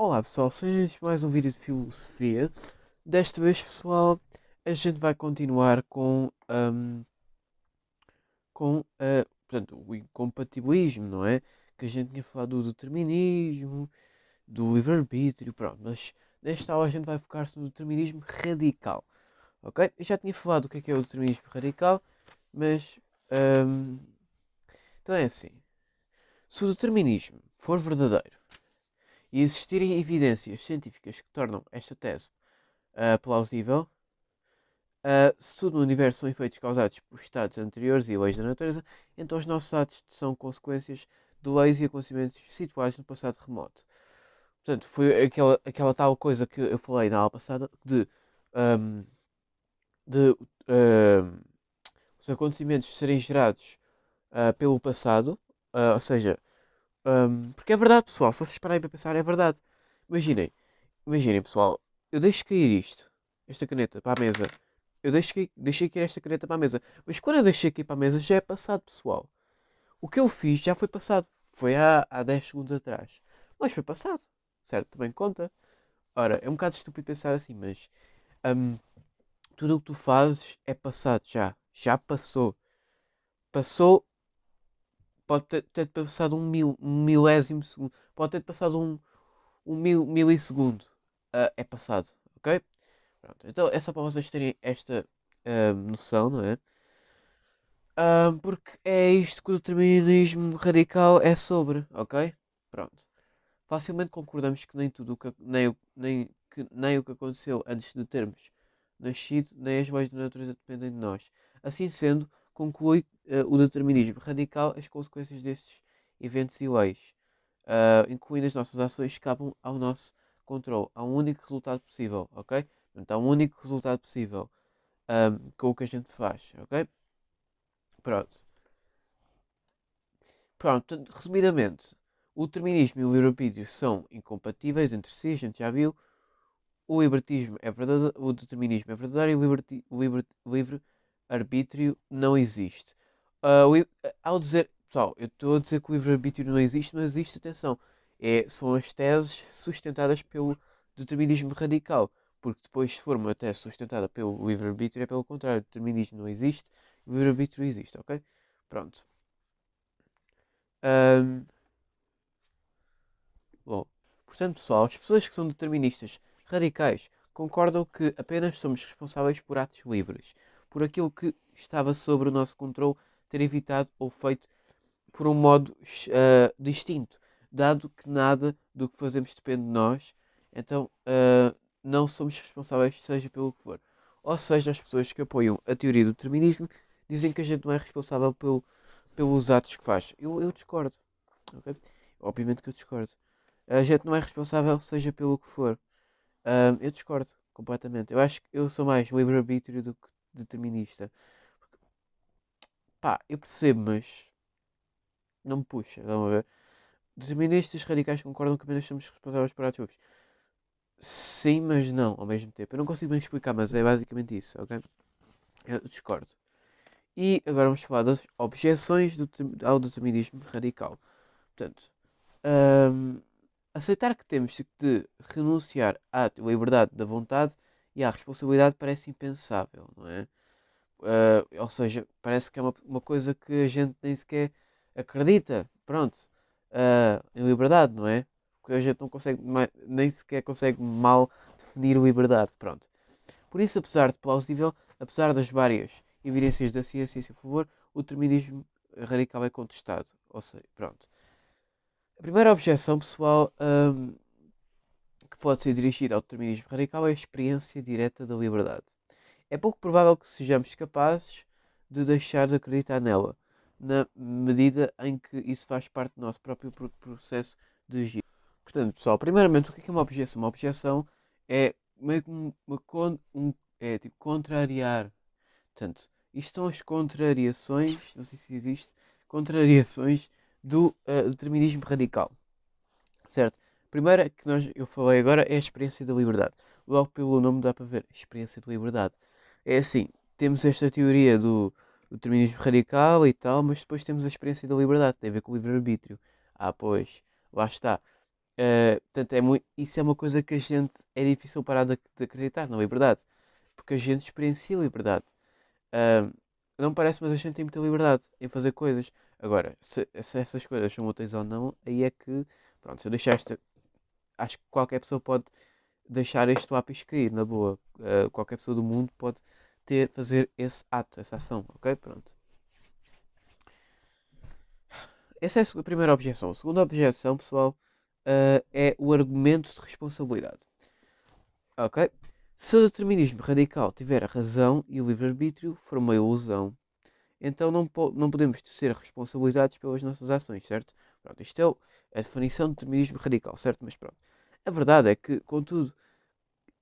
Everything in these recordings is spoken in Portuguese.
Olá pessoal, sejam mais um vídeo de filosofia. Desta vez, pessoal, a gente vai continuar portanto, o incompatibilismo, não é? Que a gente tinha falado do determinismo, do livre-arbítrio, pronto. Mas nesta aula a gente vai focar-se no determinismo radical, ok? Eu já tinha falado do que é o determinismo radical, mas ahm, então é assim. Se o determinismo for verdadeiro e existirem evidências científicas que tornam esta tese plausível, se tudo no universo são efeitos causados por estados anteriores e leis da natureza, então os nossos atos são consequências de leis e acontecimentos situados no passado remoto. Portanto, foi aquela tal coisa que eu falei na aula passada ahm, de os acontecimentos serem gerados pelo passado, ou seja, porque é verdade, pessoal, se vocês pararem para pensar, é verdade. Imaginem, imaginem, pessoal, eu deixo cair esta caneta para a mesa. Deixei cair esta caneta para a mesa. Mas quando eu deixei cair para a mesa já é passado, pessoal. O que eu fiz já foi passado. Foi há 10 segundos atrás. Mas foi passado. Certo? Também conta. Ora, é um bocado estúpido pensar assim, mas hum, tudo o que tu fazes é passado já. Já passou. Passou. Pode ter passado um milésimo segundo. Pode ter passado um milissegundo. É passado. Ok? Pronto. Então é só para vocês terem esta noção, não é? Porque é isto que o determinismo radical é sobre, ok? Pronto. Facilmente concordamos que nem tudo o que, nem o que aconteceu antes de termos nascido, nem as leis da natureza dependem de nós. Assim sendo, conclui o determinismo radical as consequências destes eventos e leis, incluindo as nossas ações, escapam ao nosso controle. Há um único resultado possível, ok? Portanto, há um único resultado possível com o que a gente faz, ok? Pronto. Pronto, resumidamente, o determinismo e o livre-arbítrio são incompatíveis entre si, a gente já viu. O libertismo é verdadeiro, o determinismo é verdadeiro e o livre-arbítrio não existe. Ao dizer, pessoal, eu estou a dizer que o livre-arbítrio não existe, mas existe, atenção, são as teses sustentadas pelo determinismo radical. Porque depois, se for uma tese sustentada pelo livre-arbítrio, é pelo contrário, o determinismo não existe, o livre-arbítrio existe, ok? Pronto. Ahm, Bom, portanto, pessoal, as pessoas que são deterministas radicais concordam que apenas somos responsáveis por atos livres, por aquilo que estava sob o nosso controle ter evitado ou feito por um modo distinto, dado que nada do que fazemos depende de nós, então não somos responsáveis, seja pelo que for. Ou seja, as pessoas que apoiam a teoria do determinismo dizem que a gente não é responsável pelos atos que faz. Eu discordo. Ok? Obviamente que eu discordo. A gente não é responsável, seja pelo que for. Eu discordo completamente. Eu acho que eu sou mais livre-arbítrio do que determinista. Pá, eu percebo, mas não me puxa. Estão a ver? Deterministas radicais concordam que apenas somos responsáveis por atos livres. Sim, mas não, ao mesmo tempo. Eu não consigo bem explicar, mas é basicamente isso, ok? Eu discordo. E agora vamos falar das objeções ao determinismo radical. Portanto, ahm, aceitar que temos de renunciar à liberdade da vontade e à responsabilidade parece impensável, não é? Ou seja, parece que é uma coisa que a gente nem sequer acredita, pronto, em liberdade, não é? Porque a gente não consegue, nem sequer consegue mal definir liberdade, pronto. Por isso, apesar de plausível, apesar das várias evidências da ciência a seu favor, o determinismo radical é contestado. Ou seja, pronto. A primeira objeção, pessoal, que pode ser dirigida ao determinismo radical é a experiência direta da liberdade. É pouco provável que sejamos capazes de deixar de acreditar nela, na medida em que isso faz parte do nosso próprio processo de agir. Portanto, pessoal, primeiramente, o que é uma objeção? Uma objeção é meio que é tipo contrariar. Portanto, isto são as contrariações, não sei se existe, contrariações do determinismo radical. Certo? Primeira que eu falei agora é a experiência da liberdade. Logo pelo nome dá para ver, experiência de liberdade. É assim, temos esta teoria do determinismo radical e tal, mas depois temos a experiência da liberdade, tem a ver com o livre-arbítrio. Ah, pois, lá está. Portanto, isso é uma coisa que a gente é difícil parar de acreditar na liberdade, porque a gente experiencia a liberdade. Ah, não parece, mas a gente tem muita liberdade em fazer coisas. Agora, se essas coisas são úteis ou não, aí é que, pronto, se eu deixar esta, acho que qualquer pessoa pode deixar este lápis cair, na boa. Qualquer pessoa do mundo pode fazer esse ato, essa ação, ok? Pronto. Essa é a primeira objeção. A segunda objeção, pessoal, é o argumento de responsabilidade. Ok? Se o determinismo radical tiver razão e o livre-arbítrio for uma ilusão, então não podemos ser responsabilizados pelas nossas ações, certo? Pronto, isto é a definição de determinismo radical, certo? Mas pronto. A verdade é que, contudo,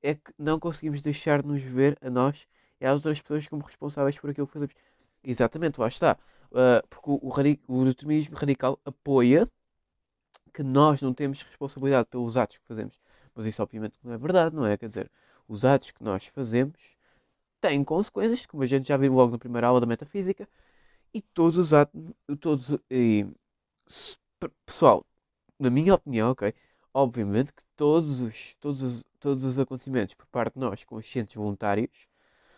é que não conseguimos deixar de nos ver a nós e às outras pessoas como responsáveis por aquilo que fazemos. Exatamente, lá está. Porque o determinismo radical apoia que nós não temos responsabilidade pelos atos que fazemos. Mas isso obviamente não é verdade, não é? Quer dizer, os atos que nós fazemos têm consequências, como a gente já viu logo na primeira aula da metafísica, e todos os atos, pessoal, na minha opinião, ok, obviamente que todos os acontecimentos por parte de nós, conscientes voluntários,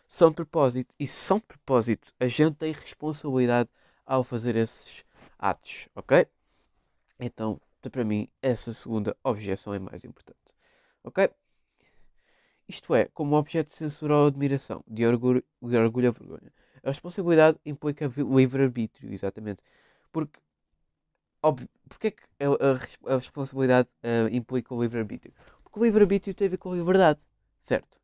são de propósito. E se são de propósito, a gente tem responsabilidade ao fazer esses atos, ok? Então, para mim, essa segunda objeção é mais importante. Ok? Isto é, como objeto de censura ou admiração, de orgulho ou vergonha. A responsabilidade implica livre-arbítrio, exatamente. Porque, óbvio, porque é que a responsabilidade implica o livre-arbítrio? Porque o livre-arbítrio tem a ver com a liberdade, certo?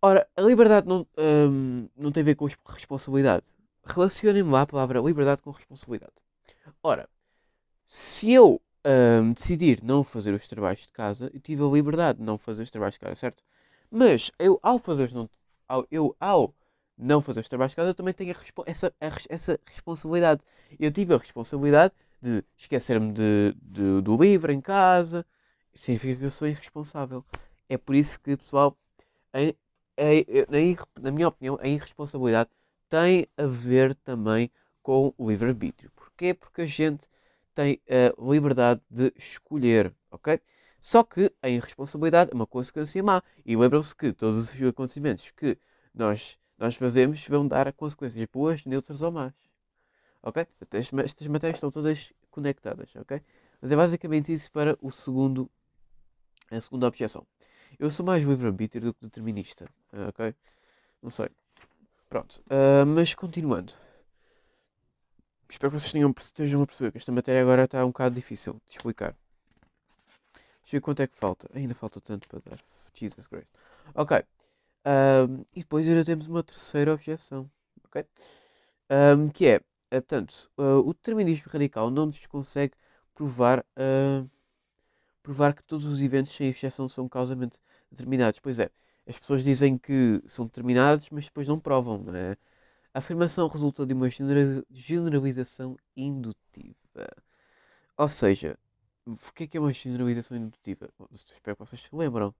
Ora, a liberdade não tem a ver com responsabilidade. Relacionem-me lá a palavra liberdade com responsabilidade. Ora, se eu decidir não fazer os trabalhos de casa, eu tive a liberdade de não fazer os trabalhos de casa, certo? Mas ao não fazer os trabalhos de casa, eu também tenho essa responsabilidade. Eu tive a responsabilidade de esquecer-me do livro em casa. Significa que eu sou irresponsável. É por isso que, pessoal, a- na minha opinião, a irresponsabilidade tem a ver também com o livre-arbítrio. Porquê? Porque a gente tem a liberdade de escolher, ok? Só que a irresponsabilidade é uma consequência má. E lembram-se que todos os acontecimentos que nós fazemos vão dar consequências boas, neutras ou más. Ok? Estas matérias estão todas conectadas, ok? Mas é basicamente isso para a segunda objeção. Eu sou mais livre-arbítrio do que determinista, ok? Não sei. Pronto. Mas continuando. Espero que vocês estejam a perceber que esta matéria agora está um bocado difícil de explicar. Deixa eu ver quanto é que falta. Ainda falta tanto para dar. Jesus Christ. Ok. E depois ainda temos uma terceira objeção. Ok? Que é, portanto, o determinismo radical não nos consegue provar, provar que todos os eventos, sem exceção, são causamente determinados. Pois é, as pessoas dizem que são determinados, mas depois não provam, não é? A afirmação resulta de uma generalização indutiva. Ou seja, o que é uma generalização indutiva? Espero que vocês se lembram.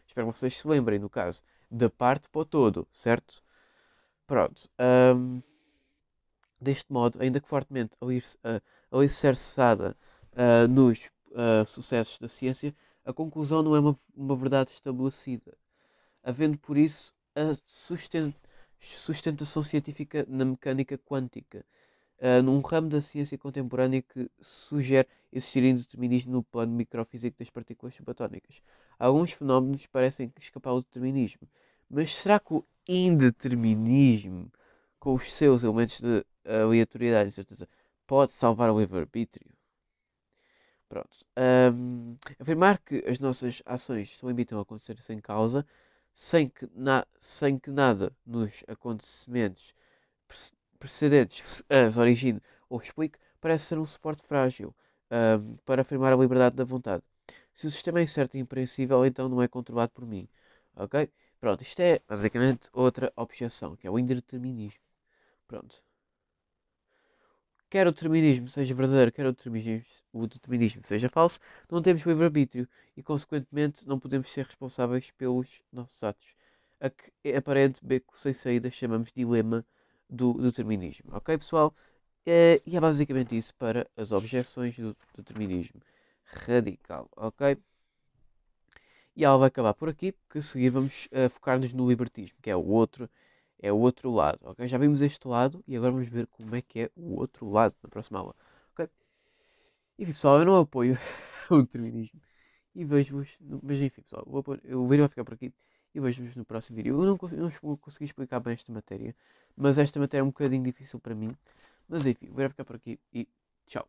Espero que vocês se lembrem, no caso, da parte para o todo, certo? Pronto. Deste modo, ainda que fortemente alicerçada nos sucessos da ciência, a conclusão não é uma verdade estabelecida, havendo por isso a sustentação científica na mecânica quântica, num ramo da ciência contemporânea que sugere existir indeterminismo no plano microfísico das partículas subatómicas. Alguns fenómenos parecem escapar ao determinismo, mas será que o indeterminismo, com os seus elementos de aleatoriedade e certeza, pode salvar o livre-arbítrio? Pronto. Afirmar que as nossas ações se limitam a acontecer sem causa, sem que nada nos acontecimentos precedentes as origine ou explique, parece ser um suporte frágil para afirmar a liberdade da vontade. Se o sistema é incerto e impreensível, então não é controlado por mim. Ok? Pronto, isto é basicamente outra objeção, que é o indeterminismo. Pronto. Quer o determinismo seja verdadeiro, quer o determinismo seja falso, não temos livre-arbítrio e, consequentemente, não podemos ser responsáveis pelos nossos atos. A que é aparente beco sem saída chamamos dilema do determinismo. Ok, pessoal? E é basicamente isso para as objeções do determinismo. radical, ok? E ela vai acabar por aqui, porque a seguir vamos focar-nos no libertismo, que é o outro lado, ok? Já vimos este lado e agora vamos ver como é que é o outro lado na próxima aula, ok? E pessoal, eu não apoio o determinismo e vejo-vos, mas enfim pessoal, o vídeo vai ficar por aqui e vejo-vos no próximo vídeo. Eu não consegui explicar bem esta matéria, mas esta matéria é um bocadinho difícil para mim, mas enfim, o vídeo vai ficar por aqui e tchau.